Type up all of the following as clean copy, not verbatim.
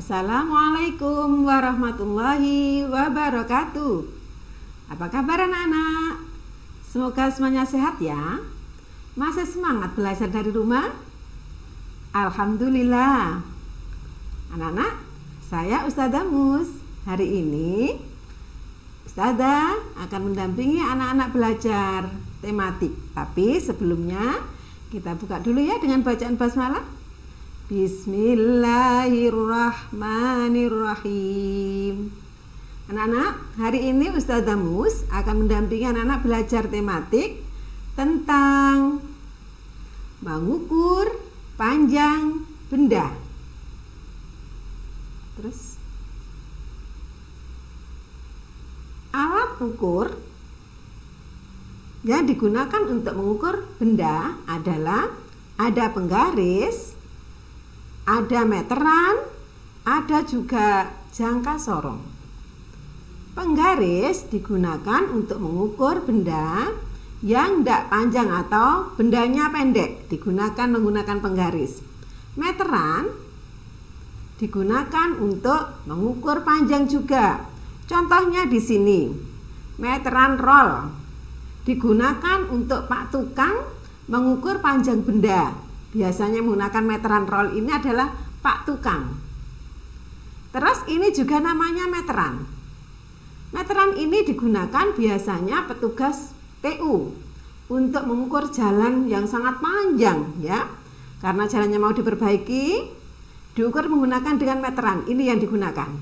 Assalamualaikum warahmatullahi wabarakatuh. Apa kabar anak-anak? Semoga semuanya sehat ya. Masih semangat belajar dari rumah? Alhamdulillah. Anak-anak, saya Ustazah Mus. Hari ini Ustazah akan mendampingi anak-anak belajar tematik. Tapi sebelumnya kita buka dulu ya dengan bacaan basmalah. Bismillahirrahmanirrahim. Anak-anak, hari ini Ustazah Mus akan mendampingi anak-anak belajar tematik tentang mengukur panjang benda. Terus alat ukur yang digunakan untuk mengukur benda adalah ada penggaris, ada meteran, ada juga jangka sorong. Penggaris digunakan untuk mengukur benda yang tidak panjang atau bendanya pendek, digunakan menggunakan penggaris. Meteran digunakan untuk mengukur panjang juga. Contohnya di sini, meteran roll digunakan untuk pak tukang mengukur panjang benda. Biasanya menggunakan meteran roll ini adalah pak tukang. Terus ini juga namanya meteran. Meteran ini digunakan biasanya petugas PU untuk mengukur jalan yang sangat panjang ya. Karena jalannya mau diperbaiki, diukur menggunakan dengan meteran. Ini yang digunakan.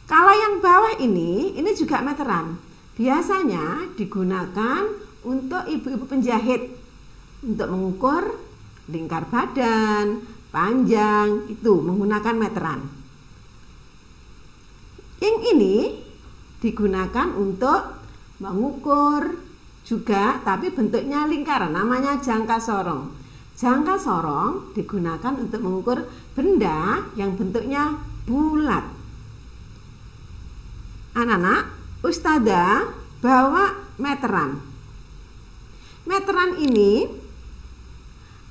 Kalau yang bawah ini juga meteran. Biasanya digunakan untuk ibu-ibu penjahit untuk mengukur lingkar badan, panjang, itu menggunakan meteran. Yang ini digunakan untuk mengukur juga, tapi bentuknya lingkaran, namanya jangka sorong. Jangka sorong digunakan untuk mengukur benda yang bentuknya bulat. Anak-anak, Ustazah bawa meteran. Meteran ini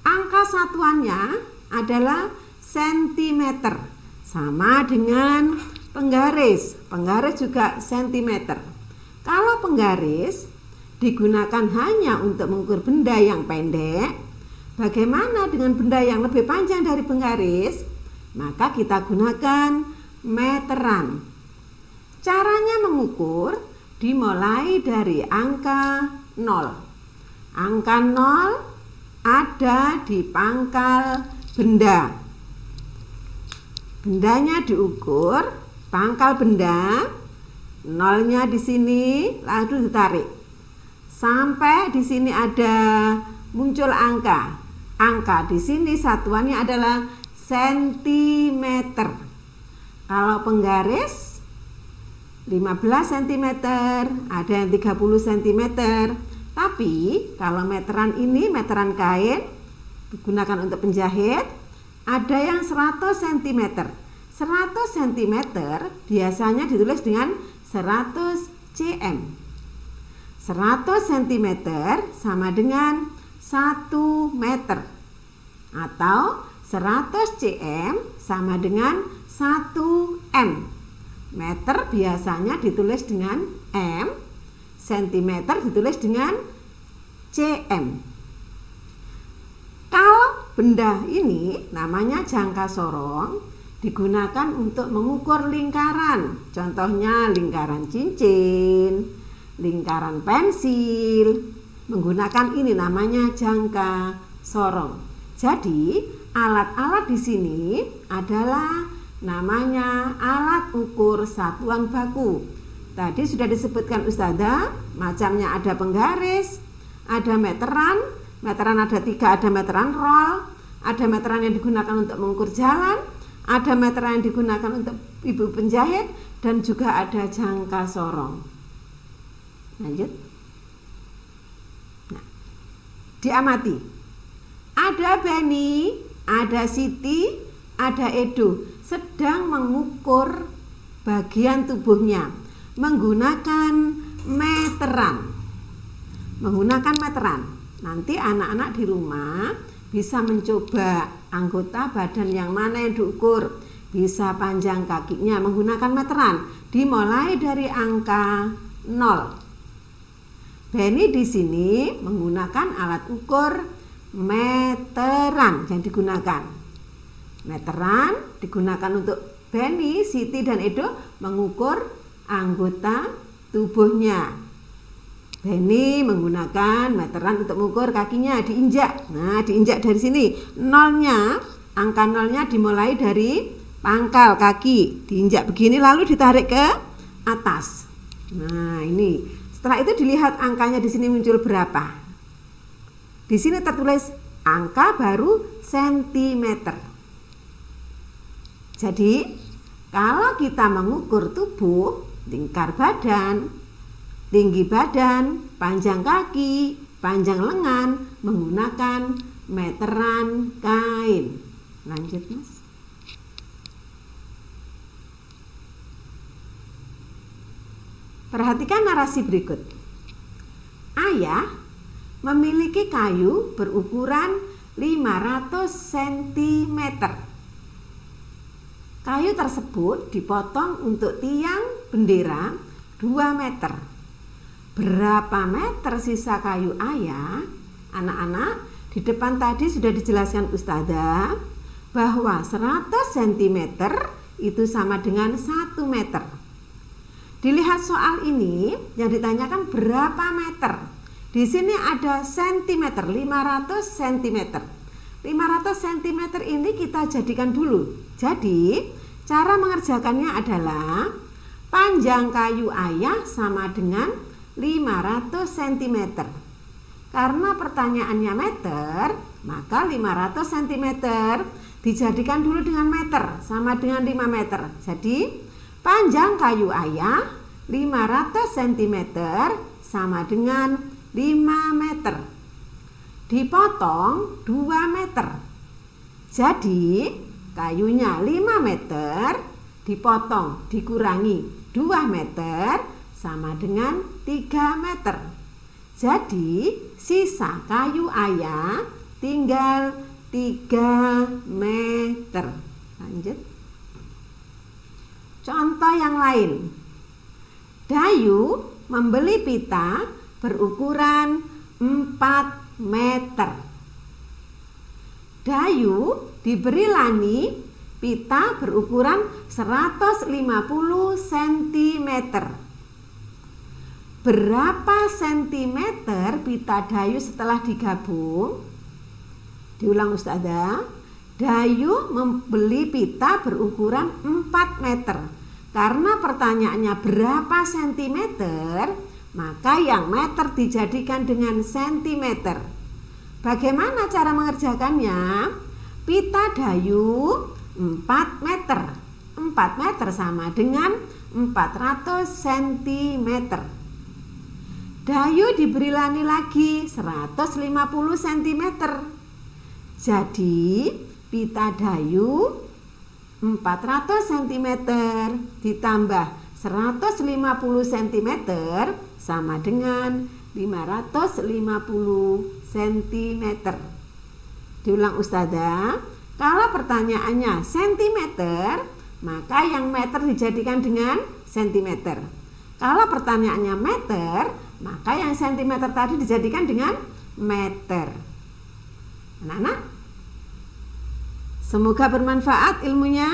angka satuannya adalah sentimeter, sama dengan penggaris. Penggaris juga sentimeter. Kalau penggaris digunakan hanya untuk mengukur benda yang pendek, bagaimana dengan benda yang lebih panjang dari penggaris? Maka kita gunakan meteran. Caranya mengukur dimulai dari angka 0. Angka 0 ada di pangkal benda. Bendanya diukur, pangkal benda, nolnya di sini, lalu ditarik. Sampai di sini ada muncul angka. Angka di sini satuannya adalah sentimeter. Kalau penggaris 15 cm, ada yang 30 cm. Tapi kalau meteran ini, meteran kain digunakan untuk penjahit, ada yang 100 cm. 100 cm biasanya ditulis dengan 100 cm. 100 cm sama dengan 1 meter. Atau 100 cm sama dengan 1 m. Meter biasanya ditulis dengan m, sentimeter ditulis dengan cm. Kalau benda ini namanya jangka sorong, digunakan untuk mengukur lingkaran. Contohnya lingkaran cincin, lingkaran pensil. Menggunakan ini namanya jangka sorong. Jadi alat-alat di sini adalah namanya alat ukur satuan baku. Tadi sudah disebutkan Ustazah, macamnya ada penggaris, ada meteran. Meteran ada 3, ada meteran roll, ada meteran yang digunakan untuk mengukur jalan, ada meteran yang digunakan untuk ibu penjahit, dan juga ada jangka sorong. Lanjut. Nah, diamati. Ada Benny, ada Siti, ada Edo sedang mengukur bagian tubuhnya menggunakan meteran. Nanti anak-anak di rumah bisa mencoba anggota badan yang mana yang diukur. bisa panjang kakinya menggunakan meteran, dimulai dari angka 0. Benny di sini menggunakan alat ukur meteran yang digunakan. Meteran digunakan untuk Benny, Siti, dan Edo mengukur anggota tubuhnya. Benny menggunakan meteran untuk mengukur kakinya, diinjak. Nah, diinjak dari sini. Nolnya, angka nolnya dimulai dari pangkal kaki. Diinjak begini lalu ditarik ke atas. Nah, ini. Setelah itu dilihat angkanya di sini muncul berapa. Di sini tertulis angka baru sentimeter. Jadi, kalau kita mengukur tubuh, lingkar badan, tinggi badan, panjang kaki, panjang lengan menggunakan meteran kain. Lanjut, Mas. Perhatikan narasi berikut. Ayah memiliki kayu berukuran 500 cm. Kayu tersebut dipotong untuk tiang bendera 2 meter. Berapa meter sisa kayu ayah? Anak-anak, di depan tadi sudah dijelaskan Ustazah bahwa 100 cm itu sama dengan 1 meter. Dilihat soal ini yang ditanyakan berapa meter. Di sini ada sentimeter, 500 cm. 500 cm ini kita jadikan dulu. Jadi, cara mengerjakannya adalah panjang kayu ayah sama dengan 500 cm. Karena pertanyaannya meter, maka 500 cm dijadikan dulu dengan meter, sama dengan 5 meter. Jadi, panjang kayu ayah 500 cm sama dengan 5 meter. Dipotong 2 meter. Jadi kayunya 5 meter dipotong dikurangi 2 meter sama dengan 3 meter. Jadi sisa kayu ayah tinggal 3 meter. Lanjut. Contoh yang lain. Dayu membeli pita berukuran 4 meter. Dayu diberi Lani pita berukuran 150 cm. Berapa sentimeter pita Dayu setelah digabung? Diulang Ustazah. Dayu membeli pita berukuran 4 meter. Karena pertanyaannya berapa sentimeter, maka yang meter dijadikan dengan sentimeter. Bagaimana cara mengerjakannya? Pita Dayu 4 meter. 4 meter sama dengan 400 cm. Dayu diberi Lani lagi 150 cm. Jadi pita Dayu 400 cm ditambah 150 cm sama dengan 550 cm. Diulang Ustazah, kalau pertanyaannya sentimeter, maka yang meter dijadikan dengan sentimeter. Kalau pertanyaannya meter, maka yang sentimeter tadi dijadikan dengan meter. Anak-anak, semoga bermanfaat ilmunya.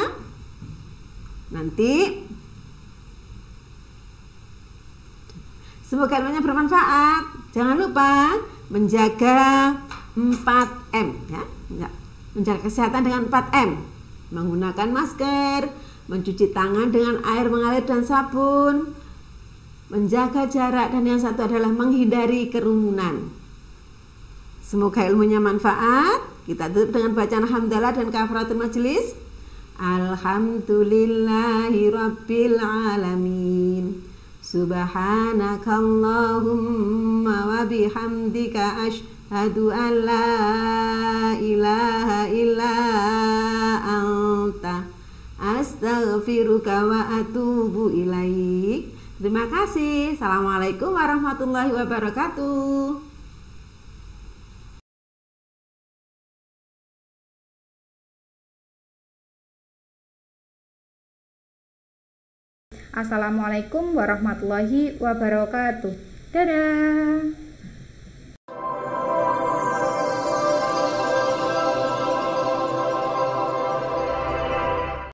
Semoga ilmunya bermanfaat. Jangan lupa menjaga 4M ya. Menjaga kesehatan dengan 4M. Menggunakan masker, mencuci tangan dengan air mengalir dan sabun, menjaga jarak, dan yang satu adalah menghindari kerumunan. Semoga ilmunya manfaat. Kita tutup dengan bacaan hamdalah dan kafaratul majelis. Alhamdulillahi rabbil alamin. Subhanakallahumma wa bihamdika asyhadu an la ilaha illa anta astaghfiruka wa atubu ilaik. Terima kasih. Assalamualaikum warahmatullahi wabarakatuh. Assalamualaikum warahmatullahi wabarakatuh. Dadah.